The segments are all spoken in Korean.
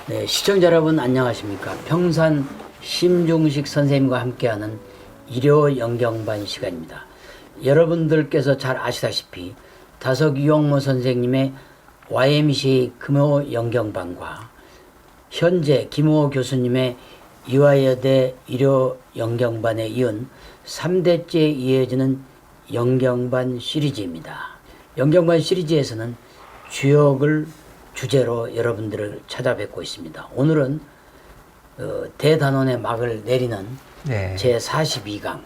네, 시청자 여러분 안녕하십니까. 평산 심중식 선생님과 함께하는 일요 영경반 시간입니다. 여러분들께서 잘 아시다시피 다석 유영모 선생님의 YMCA 금호 영경반과 현재 김호 교수님의 이화여대 일요 영경반에 이은 3대째 이어지는 영경반 시리즈입니다. 영경반 시리즈에서는 주역을 주제로 여러분들을 찾아뵙고 있습니다. 오늘은 대단원의 막을 내리는 제42강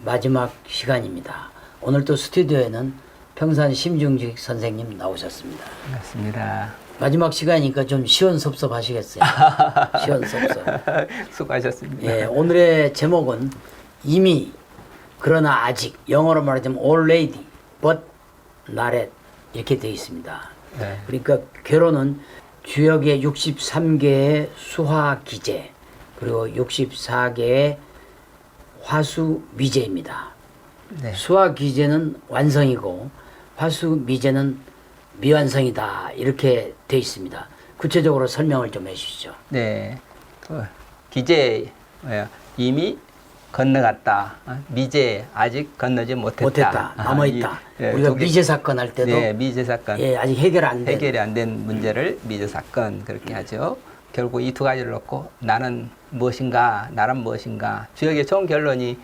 마지막 시간입니다. 오늘 또 스튜디오에는 평산 심중식 선생님 나오셨습니다. 반갑습니다. 마지막 시간이니까 좀 시원섭섭하시겠어요? 시원섭섭. 수고하셨습니다. 예, 오늘의 제목은 이미 그러나 아직, 영어로 말하자면 already but not yet 이렇게 되어 있습니다. 네. 그러니까 괴로는 주역의 63개의 수화 기제 그리고 64개의 화수 미제입니다. 네. 수화 기제는 완성이고 화수 미제는 미완성이다 이렇게 되어 있습니다. 구체적으로 설명을 좀 해주시죠. 네. 그 기제 이미 건너갔다. 미제 아직 건너지 못했다. 남아있다. 예, 우리가 미제 사건 할 때도 네, 미제 사건. 예, 아직 해결 안 된. 해결이 안 된 문제를 미제 사건 그렇게 하죠. 결국 이 두 가지를 놓고 나는 무엇인가, 나란 무엇인가. 주역의 총 결론이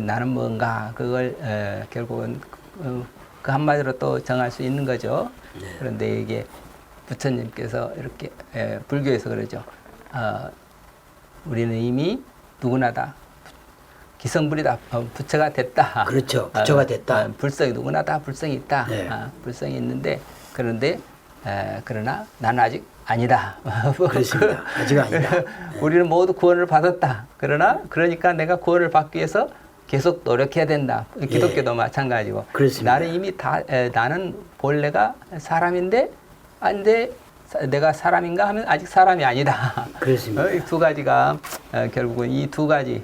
나는 뭔가 그걸 결국은 그 한마디로 또 정할 수 있는 거죠. 네. 그런데 이게 부처님께서 이렇게 불교에서 그러죠. 우리는 이미 누구나 다 기성불이다. 부처가 됐다. 그렇죠. 부처가 됐다. 불성이 누구나 다 불성이 있다. 네. 불성이 있는데 그런데 그러나 나는 아직 아니다. 그렇습니다. 아직 아니다. 네. 우리는 모두 구원을 받았다. 그러니까 내가 구원을 받기 위해서 계속 노력해야 된다. 기독교도 마찬가지고. 그렇습니다. 나는 이미 나는 본래가 사람인데 안돼 내가 사람인가 하면 아직 사람이 아니다. 그렇습니다. 이 두 가지가 결국은 이 두 가지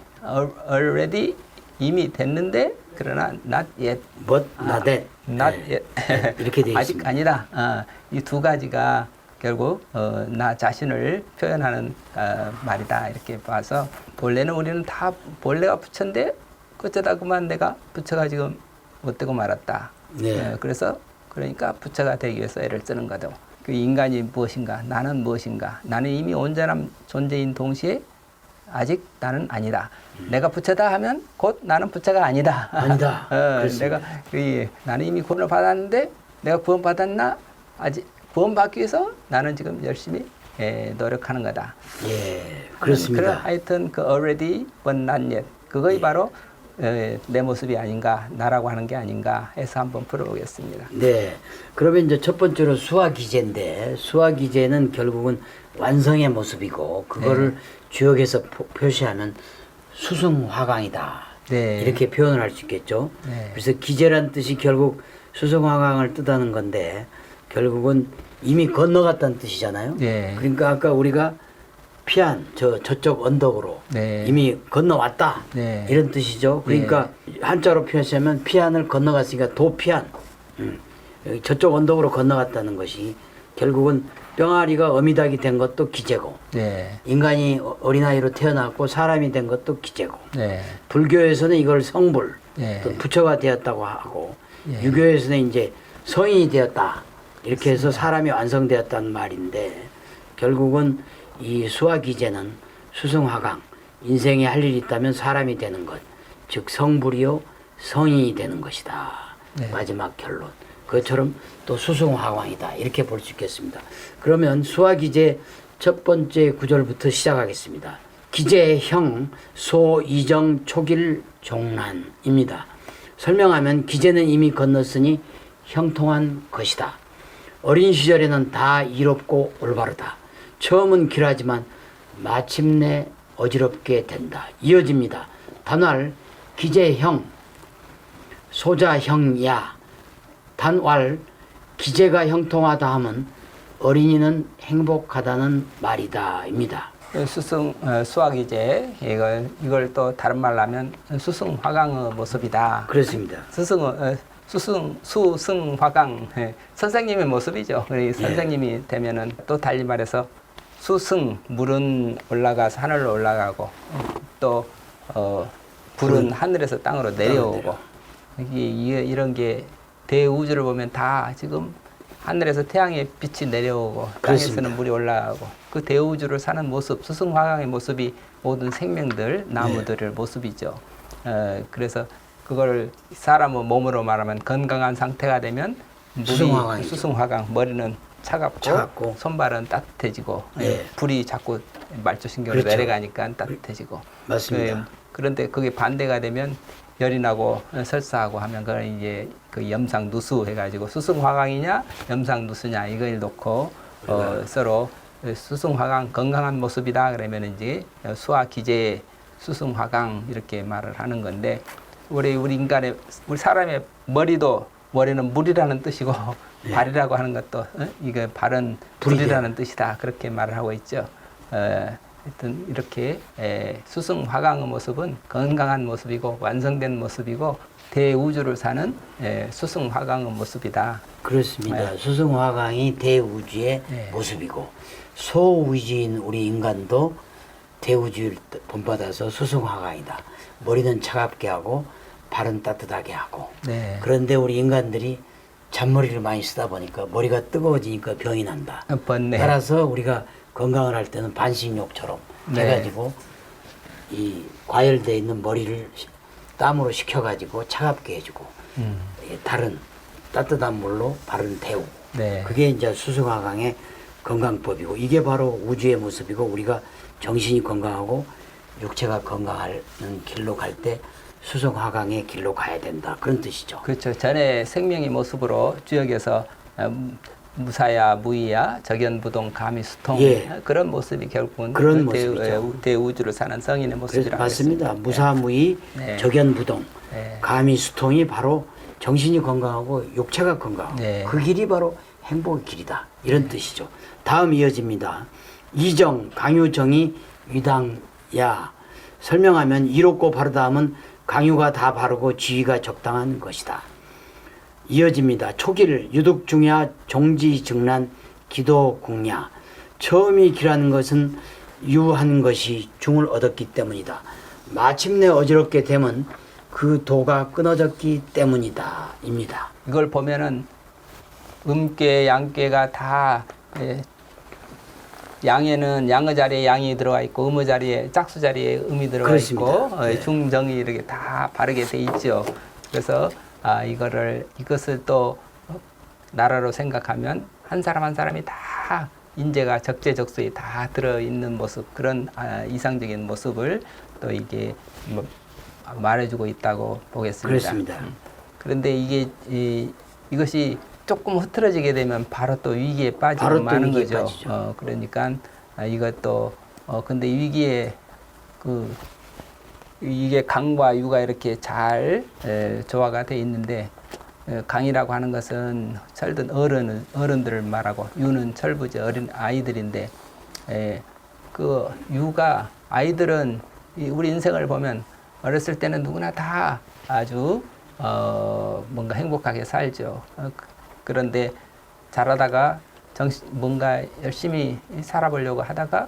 already 이미 됐는데 그러나 not yet but not yet. not 네. yet 이렇게 되어 아직 있습니다. 아니다. 이 두 가지가 결국 나 자신을 표현하는 말이다 이렇게 봐서 본래는 우리는 다 본래가 부처인데 어쩌다 그만 내가 부처가 지금 못되고 말았다. 네. 그래서 그러니까 부처가 되기 위해서 애를 쓰는 거죠. 그 인간이 무엇인가, 나는 무엇인가, 나는 이미 온전한 존재인 동시에 아직 나는 아니다. 내가 부처다 하면 곧 나는 부처가 아니다. 아니다. 내가 나는 이미 구원을 받았는데 내가 구원 받았나? 아직 구원 받기 위해서 나는 지금 열심히 노력하는 거다. 예, 그렇습니다. 하여튼 그 already but not yet 그것이 바로 내 모습이 아닌가, 나라고 하는 게 아닌가 해서 한번 풀어보겠습니다. 네. 그러면 이제 첫 번째로 수화 기제인데 수화 기제는 결국은 완성의 모습이고 그거를 주역에서 표시하는 수승화강이다. 네. 이렇게 표현을 할 수 있겠죠. 네. 그래서 기제란 뜻이 결국 수승화강을 뜻하는 건데 결국은 이미 건너갔다는 뜻이잖아요. 네. 그러니까 아까 우리가 피안 저쪽 언덕으로 네. 이미 건너왔다. 네. 이런 뜻이죠. 그러니까 한자로 표현하면 피안을 건너갔으니까 도피안. 여기 저쪽 언덕으로 건너갔다는 것이 결국은 병아리가 어미닭이 된 것도 기제고 네. 인간이 어린아이로 태어났고 사람이 된 것도 기제고 네. 불교에서는 이걸 성불 네. 또 부처가 되었다고 하고 네. 유교에서는 이제 성인이 되었다 이렇게 해서 사람이 완성되었다는 말인데 결국은 이 수화 기제는 수승화강 인생에 할 일이 있다면 사람이 되는 것 즉 성불이요 성인이 되는 것이다. 네. 마지막 결론 그것처럼 또 수승화강이다 이렇게 볼 수 있겠습니다. 그러면 수화 기제 첫 번째 구절부터 시작하겠습니다. 기제의 형 소이정 초길 종란입니다. 설명하면 기제는 이미 건넜으니 형통한 것이다. 어린 시절에는 다 이롭고 올바르다. 처음은 길하지만 마침내 어지럽게 된다. 이어집니다. 단왈 기제형 소자형야 단왈 기제가 형통하다 하면 어린이는 행복하다는 말이다입니다. 수학이제 이걸 또 다른 말로 하면 수승화강의 모습이다. 그렇습니다. 수승화강 선생님의 모습이죠. 선생님이 되면은 또 달리 말해서 수승 물은 올라가서 하늘로 올라가고 또 불은 하늘에서 땅으로 내려오고 이런 게 대우주를 보면 다 지금 하늘에서 태양의 빛이 내려오고 그렇습니다. 땅에서는 물이 올라가고 그 대우주를 사는 모습, 수승화강의 모습이 모든 생명들, 나무들의 모습이죠. 그래서 그걸 사람의 몸으로 말하면 건강한 상태가 되면 수승화강이죠. 수승화강, 머리는 차갑고 손발은 따뜻해지고 불이 자꾸 말초신경으로 그렇죠. 내려가니까 따뜻해지고 맞습니다. 그런데 그게 반대가 되면 열이 나고 설사하고 하면 그걸 이제 그 염상누수 해가지고 수승화강이냐 염상누수냐 이걸 놓고 서로 수승화강 건강한 모습이다 그러면 이제 수화기제 수승화강 이렇게 말을 하는 건데 우리 인간의 우리 사람의 머리는 물이라는 뜻이고 발이라고 하는 것도 이거 발은 불이라는 뜻이다 그렇게 말을 하고 있죠. 하여튼 이렇게 수승화강의 모습은 건강한 모습이고 완성된 모습이고 대우주를 사는 수승화강의 모습이다. 그렇습니다. 수승화강이 대우주의 모습이고 소우주인 우리 인간도 대우주를 본받아서 수승화강이다. 머리는 차갑게 하고 발은 따뜻하게 하고 그런데 우리 인간들이 잔머리를 많이 쓰다 보니까 머리가 뜨거워지니까 병이 난다. 따라서 우리가 건강을 할 때는 반신욕처럼 해가지고 이 과열되어 있는 머리를 땀으로 식혀가지고 차갑게 해주고 다른 따뜻한 물로 발은 데우고 그게 이제 수승화강의 건강법이고 이게 바로 우주의 모습이고 우리가 정신이 건강하고 육체가 건강하는 길로 갈 때 수승화강의 길로 가야 된다 그런 뜻이죠. 그렇죠. 전에 생명의 모습으로 주역에서 무사야, 무이야, 적연부동, 가미수통 그런 모습이 결국은 그런 모습이죠. 대우주를 사는 성인의 모습이라고 맞습니다. 했습니다. 무사무이, 적연부동, 가미수통이 바로 정신이 건강하고 육체가 건강하고 그 길이 바로 행복의 길이다 이런 뜻이죠. 다음 이어집니다. 이정, 강유정이 위당야 설명하면 이롭고 바르다 하면 강유가 다 바르고 지위가 적당한 것이다. 이어집니다. 초기를 유득중야 종지증란 기도궁야 처음이 기라는 것은 유한 것이 중을 얻었기 때문이다. 마침내 어지럽게 되면 그 도가 끊어졌기 때문이다. 입니다. 이걸 보면은 음괴, 양괴가 다 양에는 양의 자리에 양이 들어가 있고 음의 자리에 짝수 자리에 음이 들어가 그렇습니다. 있고 중정이 이렇게 다 바르게 돼 있죠. 그래서 이것을 또 나라로 생각하면 한 사람 한 사람이 다 인재가 적재적소에 다 들어 있는 모습 그런 이상적인 모습을 또 이게 말해주고 있다고 보겠습니다. 그렇습니다. 그런데 이것이 조금 흐트러지게 되면 바로 또 위기에 빠지고 마는 거죠. 그러니까 이것도 근데 위기에 이게 강과 유가 이렇게 잘 조화가 돼 있는데 강이라고 하는 것은 철든 어른들을 말하고 유는 철부지 어린 아이들인데 그 유가 아이들은 우리 인생을 보면 어렸을 때는 누구나 다 아주 뭔가 행복하게 살죠. 그런데 자라다가 뭔가 열심히 살아보려고 하다가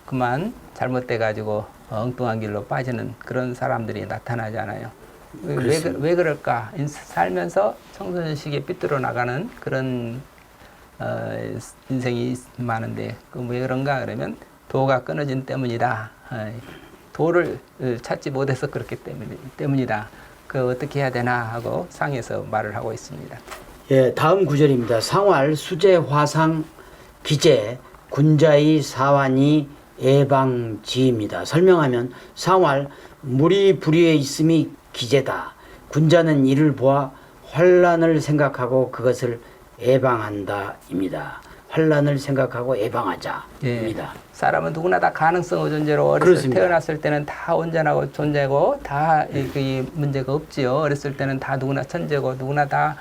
그만 잘못돼 가지고 엉뚱한 길로 빠지는 그런 사람들이 나타나잖아요. 왜 그럴까? 살면서 청소년식에 삐뚤어 나가는 그런 인생이 많은데 왜 그런가 그러면 도가 끊어진 때문이다. 도를 찾지 못해서 그렇기 때문이다. 그 어떻게 해야 되나 하고 상에서 말을 하고 있습니다. 예, 다음 구절입니다. 상활 수재 화상 기재 군자의 사환이 예방지입니다. 설명하면 상활 물이 불위에 있음이 기재다. 군자는 이를 보아 환란을 생각하고 그것을 예방한다입니다. 환란을 생각하고 예방하자입니다. 사람은 누구나 다 가능성의 존재로 태어났을 때는 다 온전하고 존재고 다 이 문제가 없지요. 어렸을 때는 다 누구나 천재고 누구나 다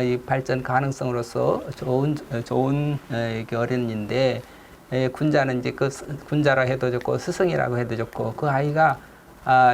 이 발전 가능성으로서 좋은 어린인데 군자는 이제 그 군자라 해도 좋고 스승이라고 해도 좋고 그 아이가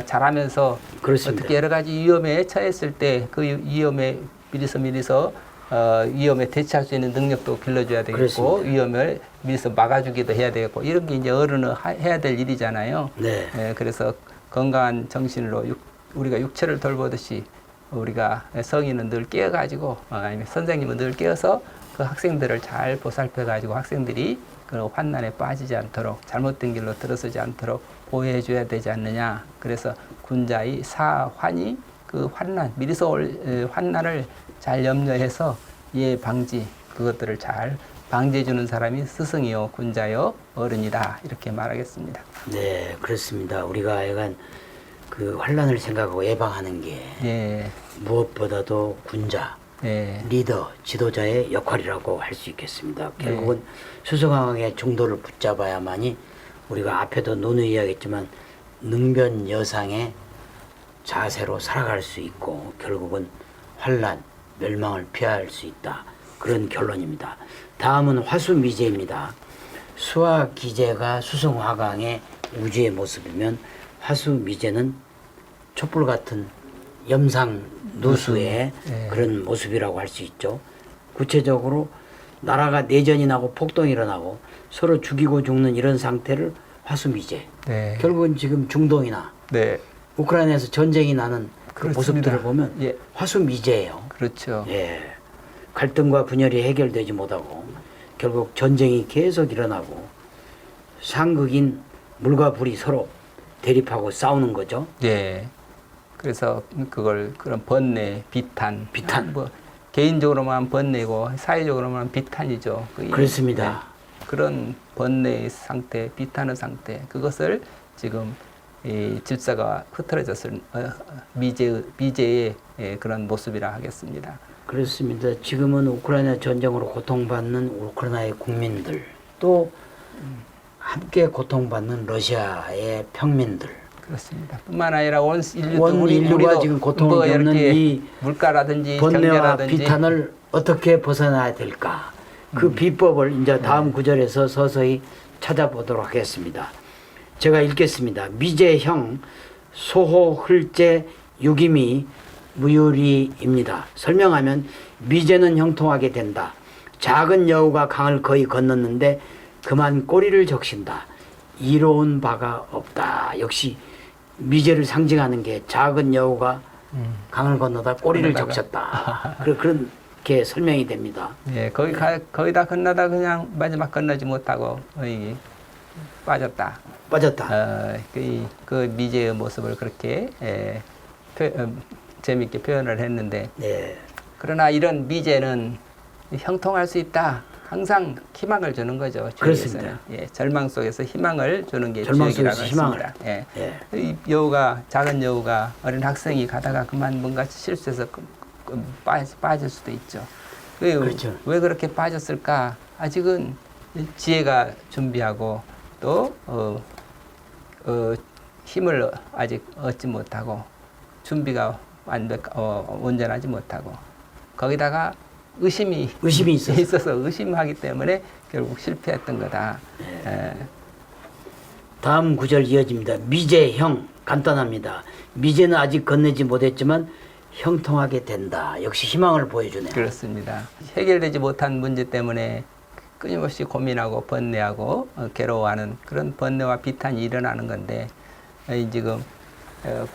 자라면서 그렇습니다. 어떻게 여러 가지 위험에 처했을 때 그 위험에 미리서 위험에 대처할 수 있는 능력도 길러줘야 되겠고 그렇습니다. 위험을 미리서 막아주기도 해야 되겠고 이런 게 이제 어른은 해야 될 일이잖아요. 네. 그래서 건강한 정신으로 우리가 육체를 돌보듯이 우리가 성인은 늘 깨어가지고 아니면 선생님은 늘 깨어서 그 학생들을 잘 보살펴가지고 학생들이 그 환난에 빠지지 않도록 잘못된 길로 들어서지 않도록 보호해 줘야 되지 않느냐. 그래서 군자의 사환이 그 환난 미리서 올 환난을 잘 염려해서 예 방지 그것들을 잘 방지해 주는 사람이 스승이요 군자요 어른이다 이렇게 말하겠습니다. 네, 그렇습니다. 우리가 약간 그 환란을 생각하고 예방하는 게 예, 무엇보다도 군자, 예, 리더, 지도자의 역할이라고 할 수 있겠습니다. 결국은 수성황의 중도를 붙잡아야만이 우리가 앞에도 논의하겠지만 능변 여상의 자세로 살아갈 수 있고 결국은 환란, 멸망을 피할 수 있다. 그런 결론입니다. 다음은 화수미제입니다. 수화기제가 수성화강의 우주의 모습이면 화수미제는 촛불 같은 염상 누수의 예. 그런 모습이라고 할 수 있죠. 구체적으로 나라가 내전이 나고 폭동이 일어나고 서로 죽이고 죽는 이런 상태를 화수미제. 네, 결국은 지금 중동이나 네, 우크라이나에서 전쟁이 나는 그 그렇습니다. 모습들을 보면 예. 화수미제예요. 그렇죠. 예. 갈등과 분열이 해결되지 못하고 결국 전쟁이 계속 일어나고 상극인 물과 불이 서로 대립하고 싸우는 거죠. 예. 그래서 그걸 그런 번뇌, 비탄, 비탄. 뭐 개인적으로만 번뇌고 사회적으로만 비탄이죠. 그렇습니다. 그런 번뇌의 상태, 비탄의 상태 그것을 지금 이 질서가 흐트러졌을 미제의 그런 모습이라 하겠습니다. 그렇습니다. 지금은 우크라이나 전쟁으로 고통받는 우크라이나의 국민들 또 함께 고통받는 러시아의 평민들 그렇습니다. 뿐만 아니라 온 온 인류가 우리도 지금 고통을 뭐 겪는 이렇게 이 물가라든지 번뇌와 경제라든지 비탄을 어떻게 벗어나야 될까? 그 비법을 이제 다음 구절에서 서서히 찾아보도록 하겠습니다. 제가 읽겠습니다. 미제형 소호흘제 유기미 무유리입니다. 설명하면 미제는 형통하게 된다. 작은 여우가 강을 거의 건넜는데 그만 꼬리를 적신다. 이로운 바가 없다. 역시 미제를 상징하는 게 작은 여우가 강을 건너다 꼬리를 건너다가. 적셨다. 그렇게 설명이 됩니다. 예, 거기다 건너다 그냥 마지막 건너지 못하고 빠졌다. 빠졌다. 그 미제의 모습을 그렇게 재미있게 표현을 했는데 네. 그러나 이런 미제는 형통할 수 있다. 항상 희망을 주는 거죠. 그렇습니다. 예, 절망 속에서 희망을 주는 게 절망 주역이라고 속에서 희망을. 했습니다. 예. 예. 이 여우가 작은 여우가 어린 학생이 가다가 그만 뭔가 실수해서 빠질 수도 있죠. 그렇죠. 왜 그렇게 빠졌을까? 아직은 지혜가 준비하고 또 힘을 아직 얻지 못하고 준비가 온전하지 못하고 거기다가 의심이 있어서 의심하기 때문에 결국 실패했던 거다. 예. 다음 구절 이어집니다. 미제형 간단합니다. 미제는 아직 건네지 못했지만 형통하게 된다. 역시 희망을 보여주네요. 그렇습니다. 해결되지 못한 문제 때문에 끊임없이 고민하고 번뇌하고 괴로워하는 그런 번뇌와 비탄이 일어나는 건데 지금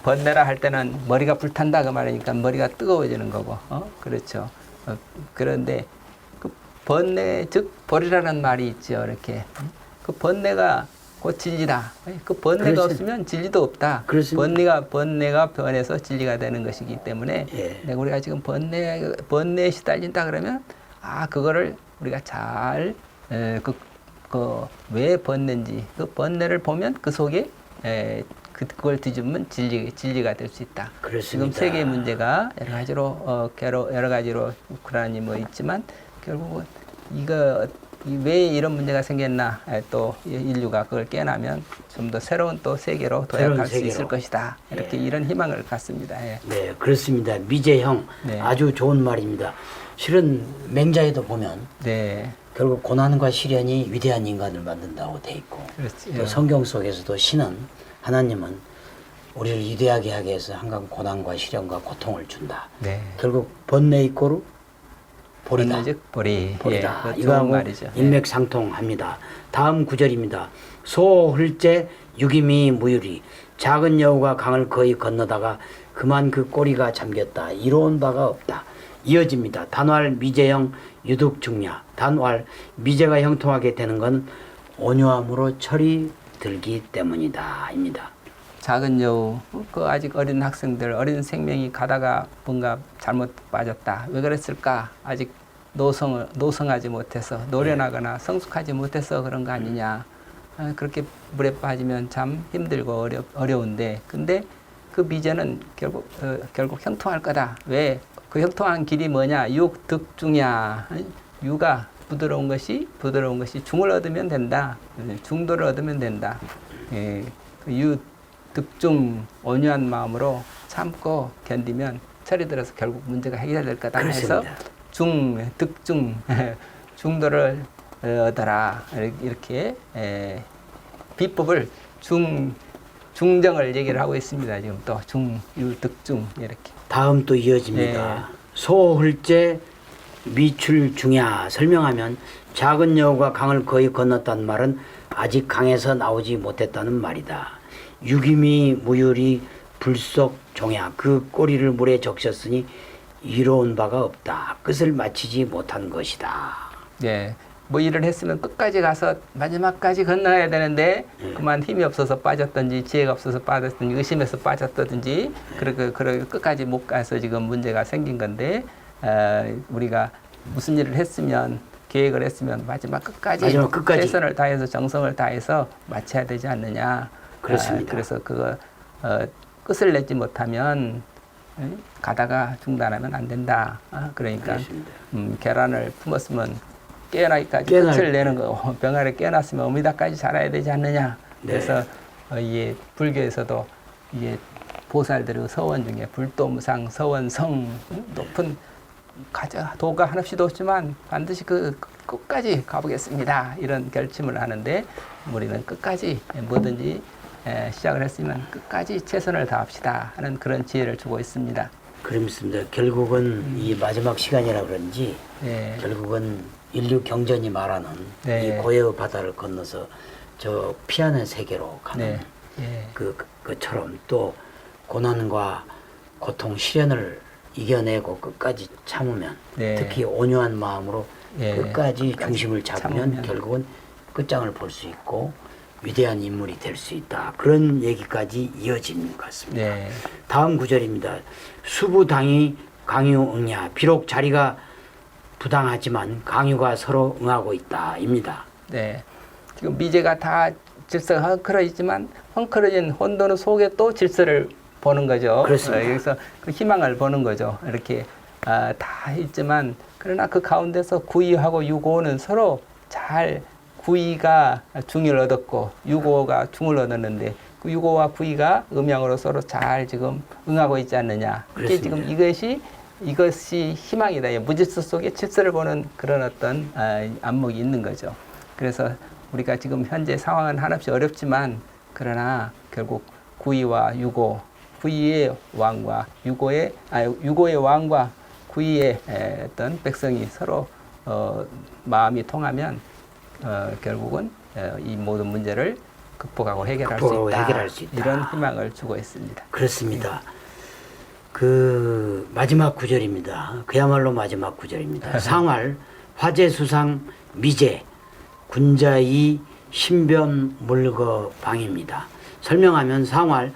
번뇌라 할 때는 머리가 불탄다 그 말이니까 머리가 뜨거워지는 거고 그렇죠. 그런데 그 번뇌 즉 벌이라는 말이 있죠. 이렇게 그 번뇌가 곧 진리다. 그 번뇌가 그렇지. 없으면 진리도 없다. 그렇습니다. 번뇌가 변해서 진리가 되는 것이기 때문에 예. 우리가 지금 번뇌에 시달린다 그러면 그거를 우리가 잘 왜 번뇌인지 그 번뇌를 보면 그 속에 그걸 뒤집으면 진리가 될 수 있다. 그렇습니다. 지금 세계 문제가 여러 가지로 우크라이나 뭐 있지만 결국은 왜 이런 문제가 생겼나 또 인류가 그걸 깨나면 좀 더 새로운 또 세계로 도약할 수 있을 것이다. 이렇게 이런 희망을 갖습니다. 예. 네, 그렇습니다. 미제형 네. 아주 좋은 말입니다. 실은 맹자에도 보면 네, 결국 고난과 시련이 위대한 인간을 만든다고 돼 있고 그렇지. 또 성경 속에서도 신은 하나님은 우리를 위대하게 하기 위해서 항상 고난과 시련과 고통을 준다. 네, 결국 번뇌 있고로 보리다. 건너즉 보리. 보리다. 예, 이거하고 말이죠. 일맥상통합니다. 다음 구절입니다. 소흘째 유기미 무유리 작은 여우가 강을 거의 건너다가 그만 그 꼬리가 잠겼다. 이로운 바가 없다. 이어집니다. 단활 미제형 유득중야. 단활 미제가 형통하게 되는 건 온유함으로 철이 들기 때문이다. 입니다. 작은 여우, 그 아직 어린 학생들, 어린 생명이 가다가 뭔가 잘못 빠졌다. 왜 그랬을까? 아직 노성하지 못해서, 노련하거나 성숙하지 못해서 그런 거 아니냐. 그렇게 물에 빠지면 참 힘들고 어려운데, 근데 그 미제는 결국 형통할 거다. 왜? 그 형통한 길이 뭐냐? 육득중야. 유가 부드러운 것이 중을 얻으면 된다. 중도를 얻으면 된다. 예, 그 득중 온유한 마음으로 참고 견디면 철이 들어서 결국 문제가 해결될 거다 해서 그렇습니다. 득중 중도를 얻어라 이렇게 비법을 중정을 얘기를 하고 있습니다. 지금 또 득중 이렇게. 다음 또 이어집니다. 소흘째 미출중야 설명하면 작은 여우가 강을 거의 건넜다는 말은 아직 강에서 나오지 못했다는 말이다. 유기미 무율이 불속 종야 그 꼬리를 물에 적셨으니 이로운 바가 없다. 끝을 마치지 못한 것이다. 네. 뭐 일을 했으면 끝까지 가서 마지막까지 건너야 되는데 그만 힘이 없어서 빠졌든지 지혜가 없어서 빠졌든지 의심해서 빠졌든지 그렇게 끝까지 못 가서 지금 문제가 생긴 건데 우리가 무슨 일을 했으면 계획을 했으면 마지막 끝까지 최선을 다해서 정성을 다해서 마쳐야 되지 않느냐. 그렇습니다. 그래서 그거 끝을 내지 못하면 가다가 중단하면 안 된다. 그러니까 계란을 품었으면 깨어나기까지 끝을 내는 거. 병아리 깨어났으면 어미다까지 자라야 되지 않느냐. 그래서 이 불교에서도 이게 보살들의 서원 중에 불도무상 서원성 높은 도가 한없이 높지만 반드시 그 끝까지 가보겠습니다. 이런 결심을 하는데 우리는 끝까지 뭐든지 시작을 했으면 끝까지 최선을 다합시다 하는 그런 지혜를 주고 있습니다. 그렇습니다. 결국은 이 마지막 시간이라 그런지 결국은 인류 경전이 말하는 이 고해의 바다를 건너서 저 피하는 세계로 가는 그처럼 또 고난과 고통 시련을 이겨내고 끝까지 참으면 특히 온유한 마음으로 끝까지 중심을 잡으면 결국은 끝장을 볼 수 있고 위대한 인물이 될 수 있다. 그런 얘기까지 이어지는 것 같습니다. 다음 구절입니다. 수부당이 강유 응야. 비록 자리가 부당하지만 강유가 서로 응하고 있다. 입니다. 네. 지금 미제가 다 질서가 헝클어지지만 헝클어진 혼돈의 속에 또 질서를 보는 거죠. 그렇습니다. 여기서 그 희망을 보는 거죠. 이렇게 다 있지만 그러나 그 가운데서 구이하고 유고는 서로 잘 구이가 중을 얻었고 유고가 중을 얻었는데 그 유고와 구이가 음양으로 서로 잘 지금 응하고 있지 않느냐. 이게 지금 이것이 희망이다. 무질서 속에 질서를 보는 그런 어떤 안목이 있는 거죠. 그래서 우리가 지금 현재 상황은 한없이 어렵지만 그러나 결국 구이와 유고, 구이의 왕과 유고의 왕과 구이의 어떤 백성이 서로 마음이 통하면 결국은 이 모든 문제를 극복하고 해결할 수 있다. 이런 희망을 주고 있습니다. 그렇습니다. 그 마지막 구절입니다. 그야말로 마지막 구절입니다. 상활 화제수상 미제 군자이 신변 물거 방입니다. 설명하면 상활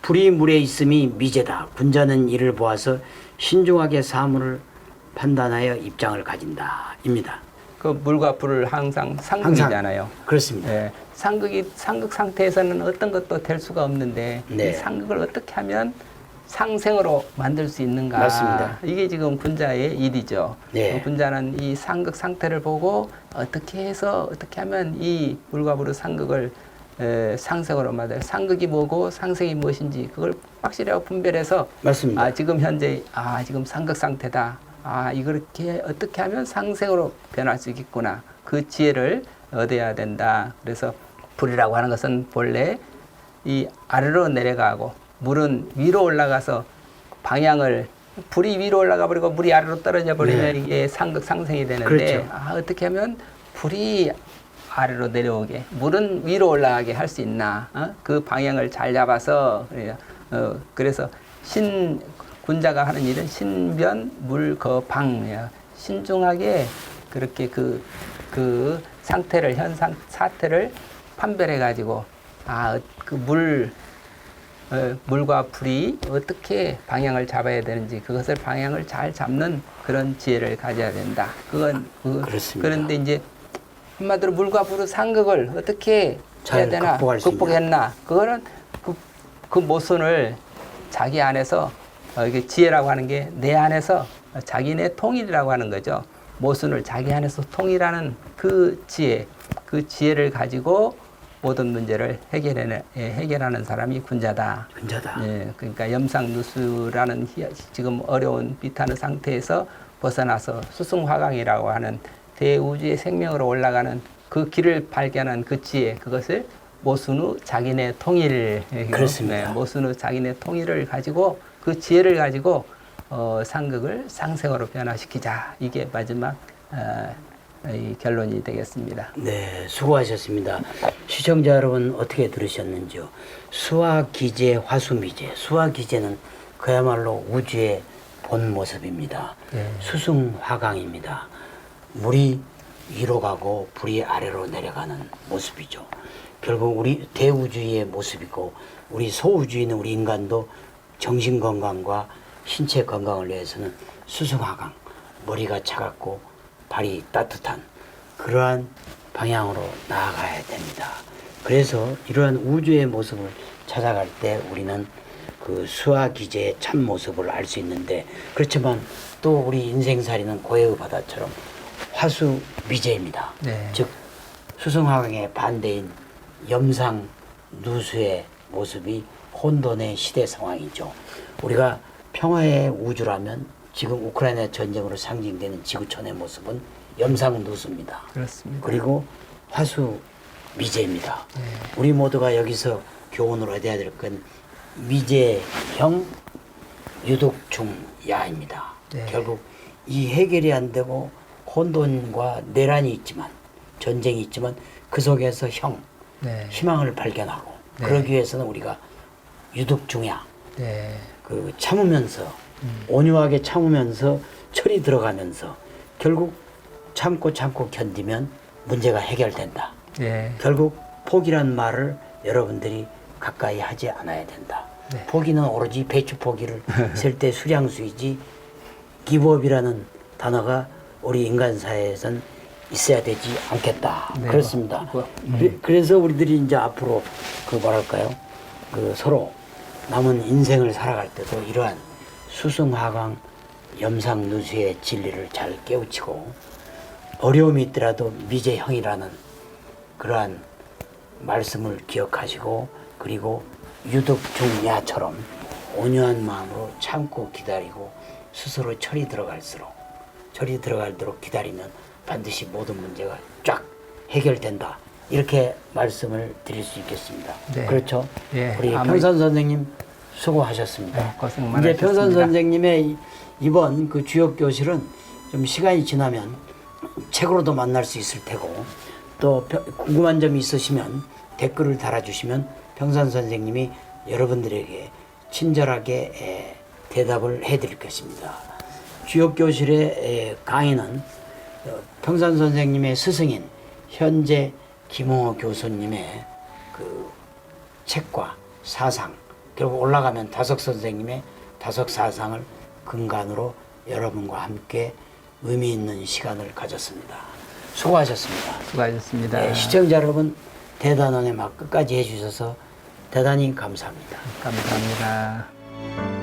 불이 물에 있음이 미제다. 군자는 이를 보아서 신중하게 사물을 판단하여 입장을 가진다. 입니다. 그 물과 불을 항상 상극이잖아요. 그렇습니다. 상극 상태에서는 어떤 것도 될 수가 없는데 이 상극을 어떻게 하면 상생으로 만들 수 있는가. 맞습니다. 이게 지금 군자의 일이죠. 군자는 이 상극 상태를 보고 어떻게 하면 이 물과 불의 상극을 상생으로 만들 상극이 뭐고 상생이 무엇인지 그걸 확실하게 분별해서 맞습니다. 지금 현재 지금 상극 상태다. 이렇게 어떻게 하면 상생으로 변할 수 있겠구나. 그 지혜를 얻어야 된다. 그래서 불이라고 하는 것은 본래 이 아래로 내려가고 물은 위로 올라가서 방향을 불이 위로 올라가 버리고 물이 아래로 떨어져 버리면 네. 이게 상극 상승이 되는데 그렇죠. 어떻게 하면 불이 아래로 내려오게 물은 위로 올라가게 할 수 있나 그 방향을 잘 잡아서 그래서 군자가 하는 일은 신변 물거방 신중하게 그렇게 그 상태를 현상 사태를 판별해 가지고 물과 불이 어떻게 방향을 잡아야 되는지 그것을 방향을 잘 잡는 그런 지혜를 가져야 된다. 그렇습니다. 그런데 이제 한마디로 물과 불의 상극을 어떻게 잘 해야 되나 극복할 수 극복했나 그거는 그 모순을 자기 안에서 이게 지혜라고 하는 게 내 안에서 자기네 통일이라고 하는 거죠. 모순을 자기 안에서 통일하는 그 지혜를 가지고 모든 문제를 해결하는 사람이 군자다. 군자다. 예, 그러니까 염상누수라는 지금 어려운 비탄의 상태에서 벗어나서 수승화강이라고 하는 대우주의 생명으로 올라가는 그 길을 발견한 그 지혜, 그것을 모순의 자기네 통일, 그렇습니다. 모순의 자기네 통일을 가지고 그 지혜를 가지고 상극을 상생으로 변화시키자. 이게 마지막 이 결론이 되겠습니다. 네, 수고하셨습니다. 시청자 여러분 어떻게 들으셨는지요? 수화기제, 화수미제. 수화기제는 그야말로 우주의 본 모습입니다. 네. 수승화강입니다. 물이 위로 가고 불이 아래로 내려가는 모습이죠. 결국 우리 대우주의의 모습이고 우리 소우주의는 우리 인간도 정신 건강과 신체 건강을 위해서는 수승화강, 머리가 차갑고 발이 따뜻한 그러한 방향으로 나아가야 됩니다. 그래서 이러한 우주의 모습을 찾아갈 때 우리는 그 수화기제의 참 모습을 알 수 있는데, 그렇지만 또 우리 인생살이는 고해의 바다처럼 화수미제입니다. 네. 즉 수승화강의 반대인 염상누수의 모습이 혼돈의 시대 상황이죠. 우리가 평화의 우주라면 지금 우크라이나 전쟁으로 상징되는 지구촌의 모습은 염상누수입니다. 그렇습니다. 그리고 화수미제입니다. 네. 우리 모두가 여기서 교훈을 얻어야 될 건 미제형 유독중야입니다. 네. 결국 이 해결이 안 되고 혼돈과 내란이 있지만, 전쟁이 있지만 그 속에서 네. 희망을 발견하고 네. 그러기 위해서는 우리가 유독중야, 네. 그 참으면서 온유하게 참으면서 철이 들어가면서 결국 참고 견디면 문제가 해결된다. 네. 결국 포기란 말을 여러분들이 가까이 하지 않아야 된다. 네. 포기는 오로지 배추 포기를 쓸 때 수량수이지 기법이라는 단어가 우리 인간 사회에선 있어야 되지 않겠다. 네. 그렇습니다. 그래서 우리들이 이제 앞으로 그 뭐랄까요? 그 서로 남은 인생을 살아갈 때도 이러한 수승화강 염상누수의 진리를 잘 깨우치고 어려움이 있더라도 미제형이라는 그러한 말씀을 기억하시고, 그리고 유독중야처럼 온유한 마음으로 참고 기다리고 스스로 철이 들어갈도록 기다리면 반드시 모든 문제가 쫙 해결된다. 이렇게 말씀을 드릴 수 있겠습니다. 네. 그렇죠? 예, 우리 평산 선생님 수고하셨습니다. 네, 고생 이제 많으셨습니다. 평산 선생님의 이번 그 주역 교실은 좀 시간이 지나면 책으로도 만날 수 있을 테고, 또 궁금한 점이 있으시면 댓글을 달아주시면 평산 선생님이 여러분들에게 친절하게 대답을 해드릴 것입니다. 주역 교실의 강의는 평산 선생님의 스승인 현재 김홍호 교수님의 그 책과 사상, 그리고 올라가면 다석 선생님의 다석 사상을 근간으로 여러분과 함께 의미 있는 시간을 가졌습니다. 수고하셨습니다. 수고하셨습니다. 네, 시청자 여러분, 대단원의 막 끝까지 해주셔서 대단히 감사합니다. 감사합니다.